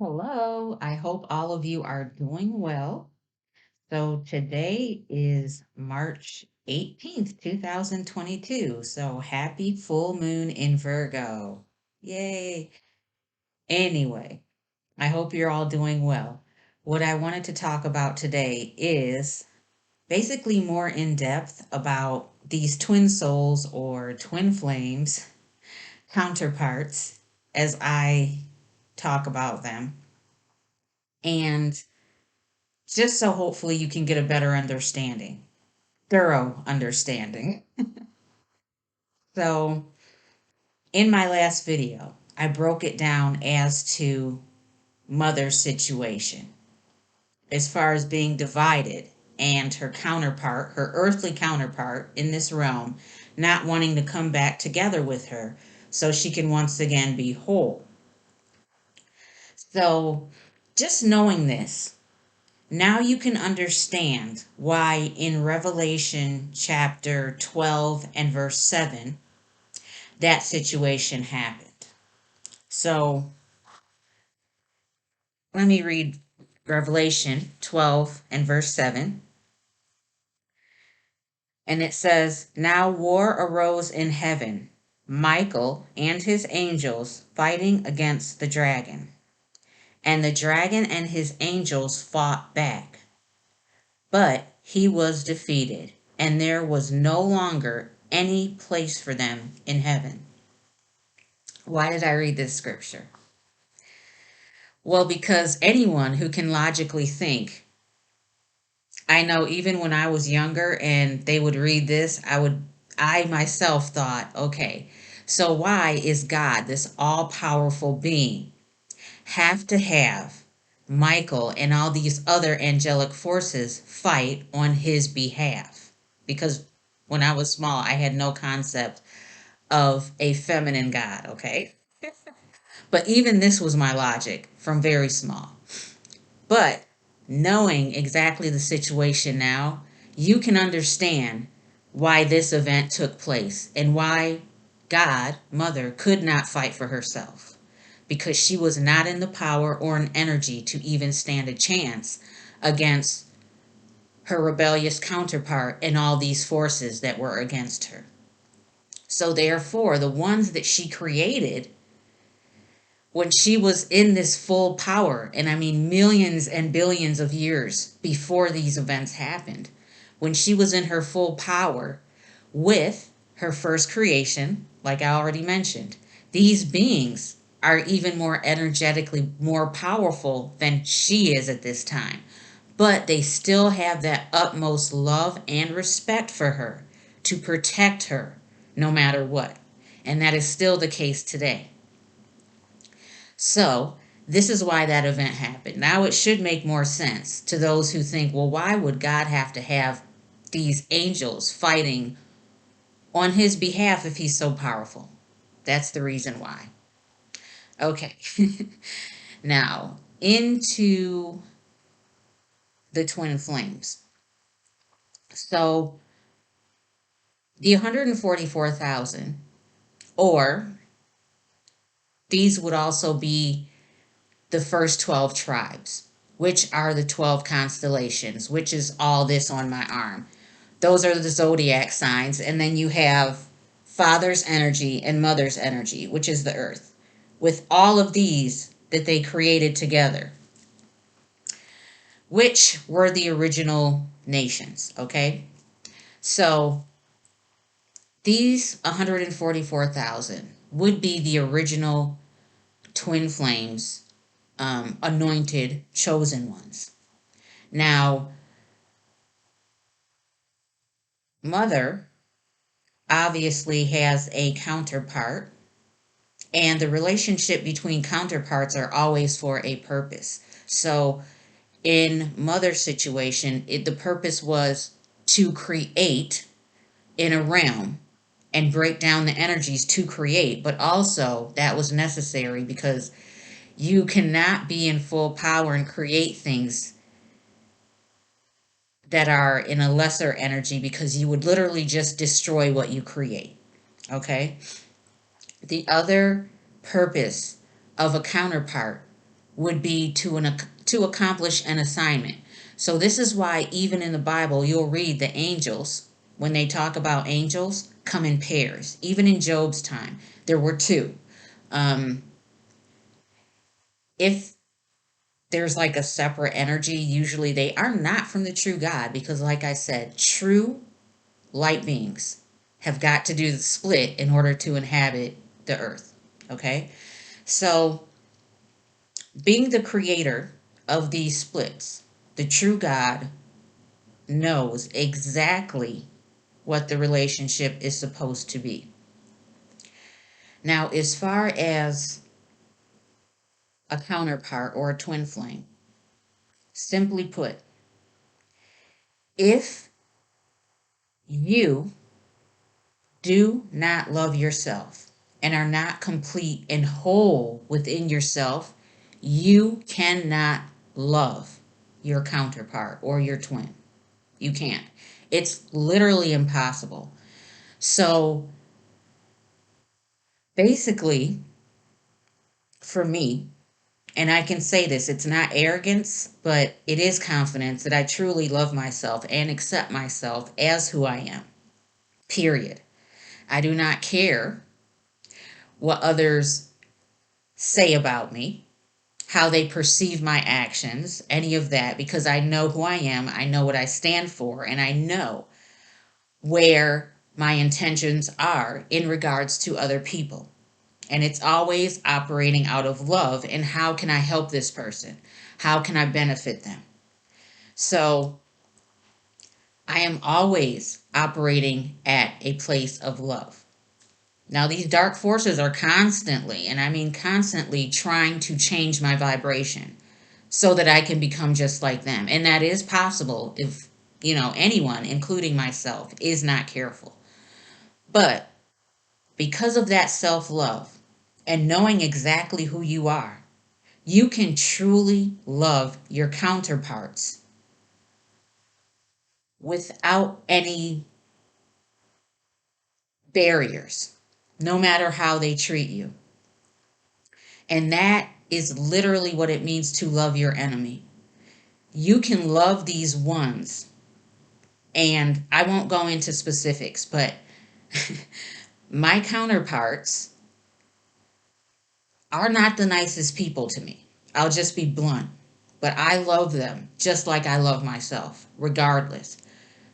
Hello, I hope all of you are doing well. So today is March 18th, 2022. So happy full moon in Virgo. Yay. Anyway, I hope you're all doing well. What I wanted to talk about today is basically more in depth about these twin souls or twin flames, counterparts, as I talk about them. And just so hopefully you can get a better understanding, thorough understanding. So, in my last video, I broke it down as to mother's situation as far as being divided and her counterpart, her earthly counterpart in this realm, not wanting to come back together with her so she can once again be whole. So, just knowing this, now you can understand why in Revelation chapter 12 and verse 7 that situation happened. So let me read Revelation 12 and verse 7. And it says, "Now war arose in heaven, Michael and his angels fighting against the dragon. And the dragon and his angels fought back. But he was defeated, and there was no longer any place for them in heaven." Why did I read this scripture? Well, because anyone who can logically think, I know even when I was younger and they would read this, I myself thought, okay, so why is God, this all powerful being, have to have Michael and all these other angelic forces fight on his behalf? Because when I was small, I had no concept of a feminine God, okay? But even this was my logic from very small. But knowing exactly the situation now, you can understand why this event took place and why God, Mother, could not fight for herself, because she was not in the power or an energy to even stand a chance against her rebellious counterpart and all these forces that were against her. So, therefore, the ones that she created when she was in this full power, and I mean millions and billions of years before these events happened, when she was in her full power with her first creation, like I already mentioned, these beings are even more energetically more powerful than she is at this time. But they still have that utmost love and respect for her to protect her no matter what. And that is still the case today. So, this is why that event happened. Now, it should make more sense to those who think, well, why would God have to have these angels fighting on his behalf if he's so powerful? That's the reason why. Okay. Now, into the twin flames. So, the 144,000, or these would also be the first 12 tribes, which are the 12 constellations, which is all this on my arm. Those are the zodiac signs. And then you have father's energy and mother's energy, which is the earth, with all of these that they created together, which were the original nations. Okay. So these 144,000 would be the original twin flames, anointed, chosen ones. Now, mother obviously has a counterpart, and the relationship between counterparts are always for a purpose. So, in mother's situation, the purpose was to create in a realm and break down the energies to create, but also that was necessary because you cannot be in full power and create things that are in a lesser energy, because you would literally just destroy what you create. Okay? The other purpose of a counterpart would be to accomplish an assignment. So this is why even in the Bible you'll read the angels, when they talk about angels, come in pairs. Even in Job's time, there were two. Um, if there's like a separate energy, usually they are not from the true God, because like I said, true light beings have got to do the split in order to inhabit the earth. Okay? So, being the creator of these splits, the true God knows exactly what the relationship is supposed to be. Now, as far as a counterpart or a twin flame, simply put, if you do not love yourself and are not complete and whole within yourself, you cannot love your counterpart or your twin. You can't. It's literally impossible. So basically, for me, and I can say this, it's not arrogance, but it is confidence that I truly love myself and accept myself as who I am. Period. I do not care what others say about me, how they perceive my actions, any of that, because I know who I am, I know what I stand for, and I know where my intentions are in regards to other people. And it's always operating out of love and how can I help this person? How can I benefit them? So I am always operating at a place of love. Now, these dark forces are constantly, and I mean constantly, trying to change my vibration so that I can become just like them. And that is possible if, anyone, including myself, is not careful. But because of that self love and knowing exactly who you are, you can truly love your counterparts without any barriers, no matter how they treat you. And that is literally what it means to love your enemy. You can love these ones, and I won't go into specifics, but my counterparts are not the nicest people to me. I'll just be blunt. But I love them just like I love myself, regardless.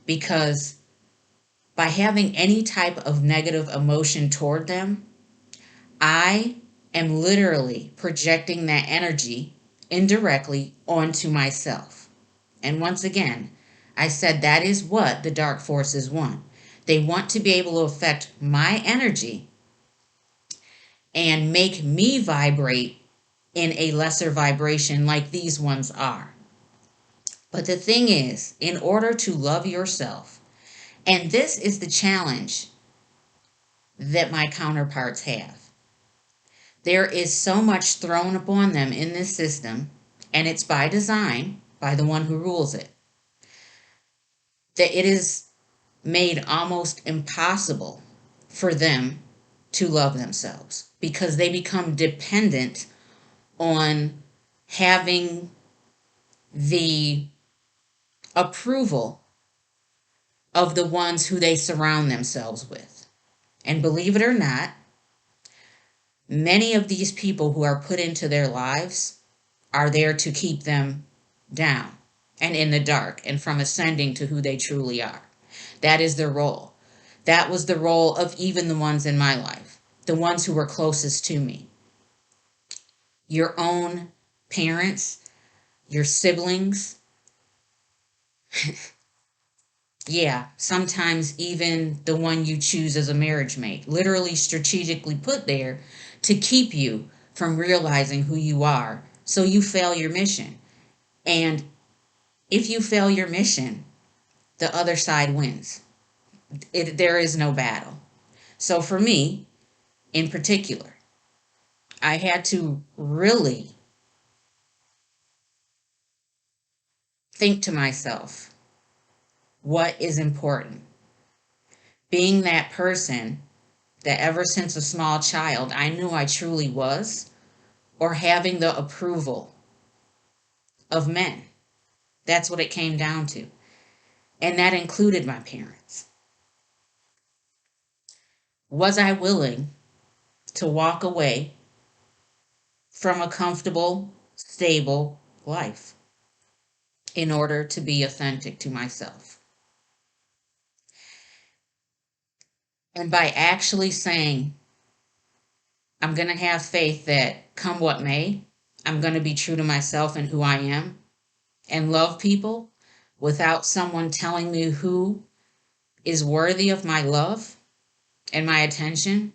Because by having any type of negative emotion toward them, I am literally projecting that energy indirectly onto myself. And once again, I said that is what the dark forces want. They want to be able to affect my energy and make me vibrate in a lesser vibration like these ones are. But the thing is, in order to love yourself, and this is the challenge that my counterparts have, there is so much thrown upon them in this system, and it's by design, by the one who rules it, that it is made almost impossible for them to love themselves because they become dependent on having the approval of the ones who they surround themselves with. And believe it or not, many of these people who are put into their lives are there to keep them down and in the dark and from ascending to who they truly are. That is their role. That was the role of even the ones in my life, the ones who were closest to me. Your own parents, your siblings, yeah, sometimes even the one you choose as a marriage mate, literally strategically put there to keep you from realizing who you are so you fail your mission. And if you fail your mission, the other side wins. There is no battle. So for me, in particular, I had to really think to myself what is important. Being that person that ever since a small child I knew I truly was, or having the approval of men. That's what it came down to. And that included my parents. Was I willing to walk away from a comfortable, stable life in order to be authentic to myself? And by actually saying, I'm going to have faith that come what may, I'm going to be true to myself and who I am and love people without someone telling me who is worthy of my love and my attention,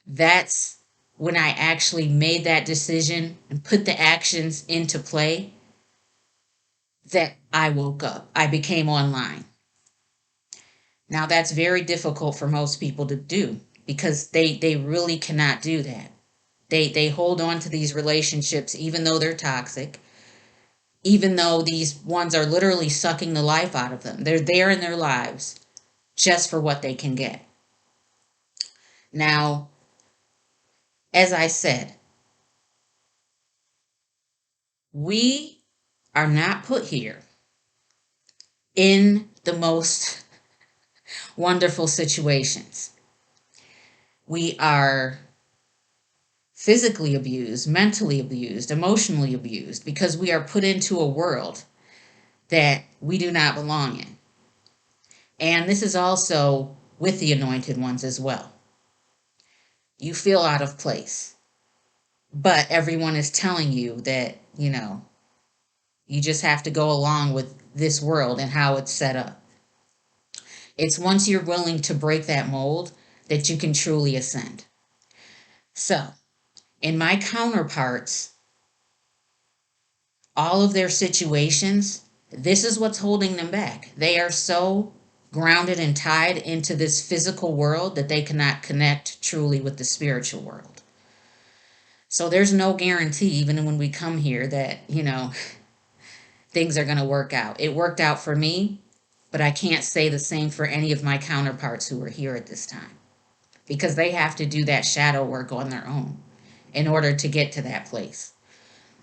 that's when I actually made that decision and put the actions into play that I woke up. I became online. Now, that's very difficult for most people to do because they really cannot do that. They hold on to these relationships even though they're toxic, even though these ones are literally sucking the life out of them. They're there in their lives just for what they can get. Now, as I said, we are not put here in the most wonderful situations. We are physically abused, mentally abused, emotionally abused because we are put into a world that we do not belong in. And this is also with the anointed ones as well. You feel out of place, but everyone is telling you that, you just have to go along with this world and how it's set up. It's once you're willing to break that mold that you can truly ascend. So, in my counterparts, all of their situations, this is what's holding them back. They are so grounded and tied into this physical world that they cannot connect truly with the spiritual world. So there's no guarantee, even when we come here, that, things are going to work out. It worked out for me, but I can't say the same for any of my counterparts who are here at this time because they have to do that shadow work on their own in order to get to that place.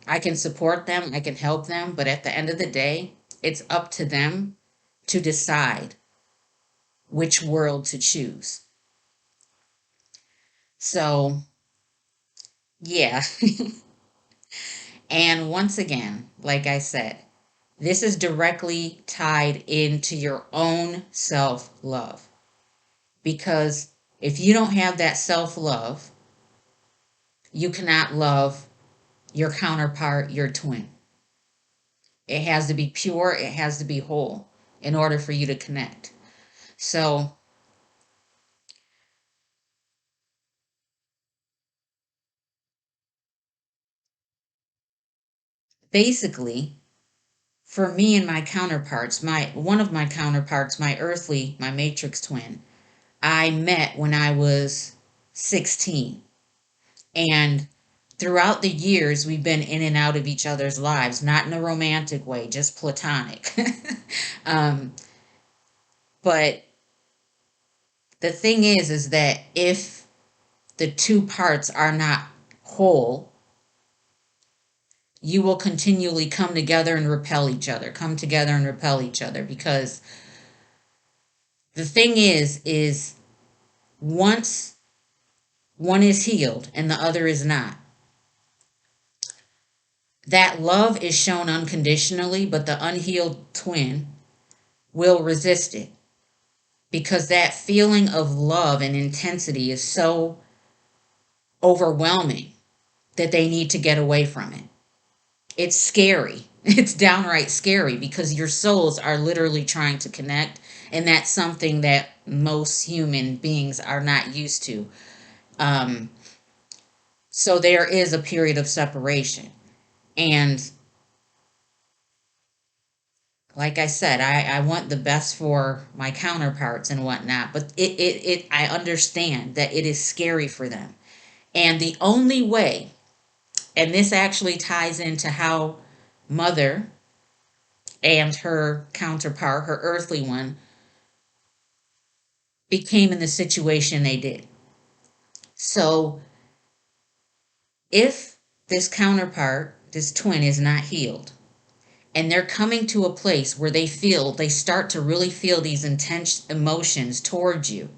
I can support them, I can help them, but at the end of the day, it's up to them to decide which world to choose. So, yeah. And once again, like I said, this is directly tied into your own self love. Because if you don't have that self love, you cannot love your counterpart, your twin. It has to be pure, it has to be whole in order for you to connect. So, basically, for me and my counterparts, my one of my counterparts, my matrix twin, I met when I was 16. And throughout the years, we've been in and out of each other's lives, not in a romantic way, just platonic. um, but the thing is that if the two parts are not whole, you will continually come together and repel each other, come together and repel each other. Because the thing is once one is healed and the other is not, that love is shown unconditionally, but the unhealed twin will resist it because that feeling of love and intensity is so overwhelming that they need to get away from it. It's scary. It's downright scary because your souls are literally trying to connect, and that's something that most human beings are not used to. Um, so there is a period of separation. And like I said, I want the best for my counterparts and whatnot, but I understand that it is scary for them. And the only way, and this actually ties into how Mother and her counterpart, her earthly one, became in the situation they did. So if this counterpart this twin is not healed. And they're coming to a place where they start to really feel these intense emotions towards you.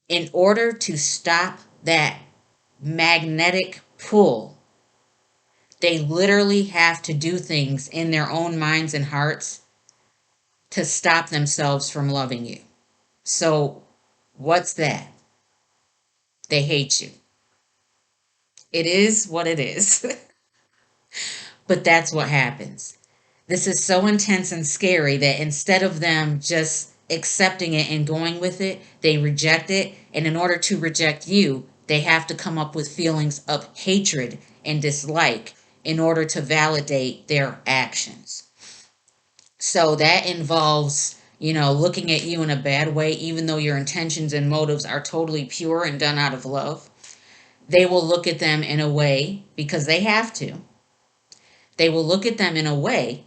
In order to stop that magnetic pull, they literally have to do things in their own minds and hearts to stop themselves from loving you. So, what's that? They hate you. It is what it is. But that's what happens. This is so intense and scary that instead of them just accepting it and going with it, they reject it. And in order to reject you, they have to come up with feelings of hatred and dislike in order to validate their actions. So that involves, looking at you in a bad way, even though your intentions and motives are totally pure and done out of love. They will look at them in a way, because they have to, they will look at them in a way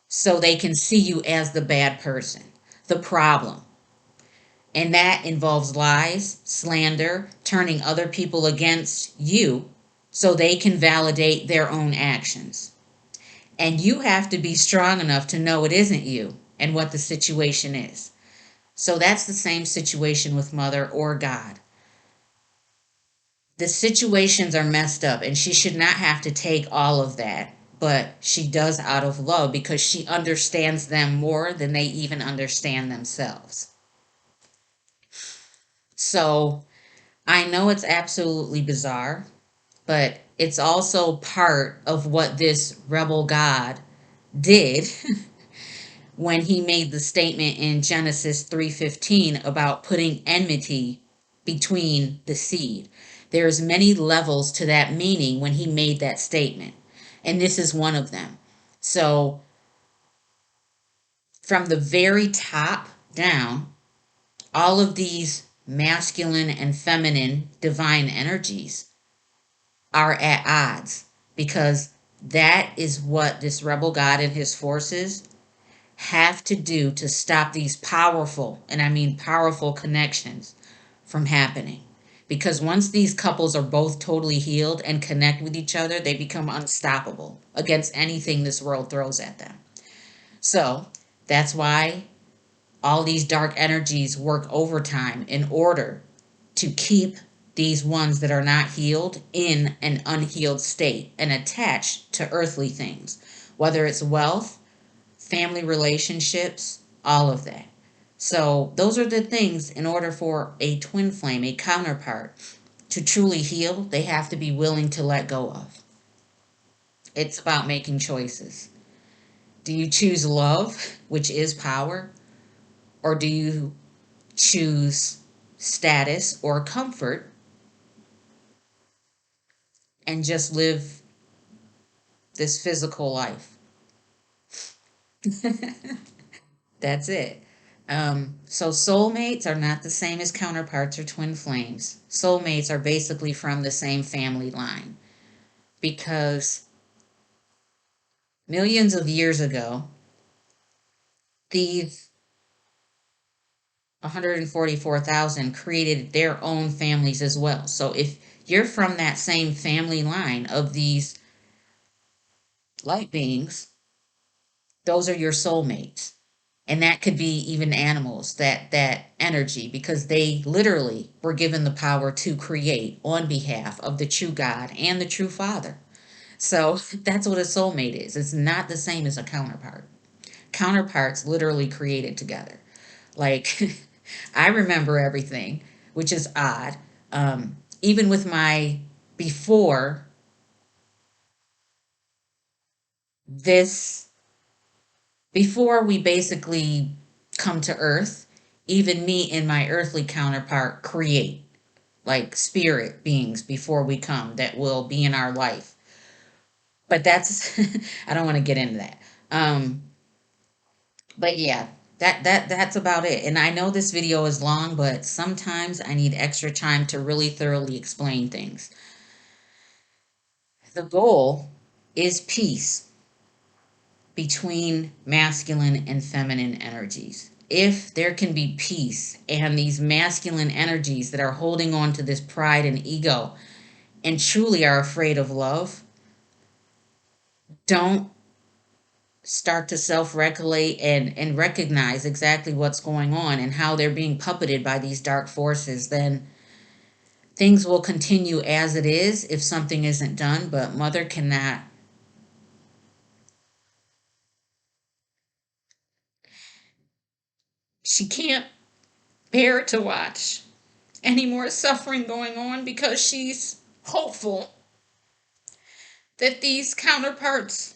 so they can see you as the bad person, the problem. And that involves lies, slander, turning other people against you so they can validate their own actions. And you have to be strong enough to know it isn't you and what the situation is. So that's the same situation with Mother or God. The situations are messed up, and she should not have to take all of that, but she does out of love because she understands them more than they even understand themselves. So I know it's absolutely bizarre, but it's also part of what this rebel God did when he made the statement in Genesis 3:15 about putting enmity between the seed. There's many levels to that meaning when he made that statement, and this is one of them. So from the very top down, all of these masculine and feminine divine energies are at odds, because that is what this rebel God and his forces have to do to stop these powerful, and I mean powerful, connections from happening. Because once these couples are both totally healed and connect with each other, they become unstoppable against anything this world throws at them. So that's why all these dark energies work overtime in order to keep these ones that are not healed in an unhealed state and attached to earthly things, whether it's wealth, family relationships, all of that. So, those are the things in order for a twin flame, a counterpart, to truly heal, they have to be willing to let go of. It's about making choices. Do you choose love, which is power, or do you choose status or comfort and just live this physical life? That's it. So soulmates are not the same as counterparts or twin flames. Soulmates are basically from the same family line, because millions of years ago, these 144,000 created their own families as well. So if you're from that same family line of these light beings, those are your soulmates. And that could be even animals, that energy, because they literally were given the power to create on behalf of the true God and the true Father. So that's what a soulmate is. It's not the same as a counterpart. Counterparts literally created together. Like, I remember everything, which is odd. Even with my before this before we basically come to earth, even me and my earthly counterpart create, like, spirit beings before we come that will be in our life. But that's I don't want to get into that. Um, but yeah, that's about it. And I know this video is long, but sometimes I need extra time to really thoroughly explain things. The goal is peace between masculine and feminine energies. If there can be peace, and these masculine energies that are holding on to this pride and ego and truly are afraid of love, don't start to self-regulate and recognize exactly what's going on and how they're being puppeted by these dark forces, then things will continue as it is if something isn't done. But mother cannot, she can't bear to watch any more suffering going on, because she's hopeful that these counterparts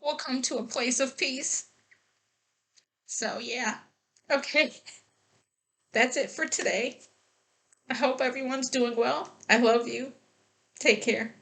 will come to a place of peace. So, yeah. Okay, that's it for today. I hope everyone's doing well. I love you. Take care.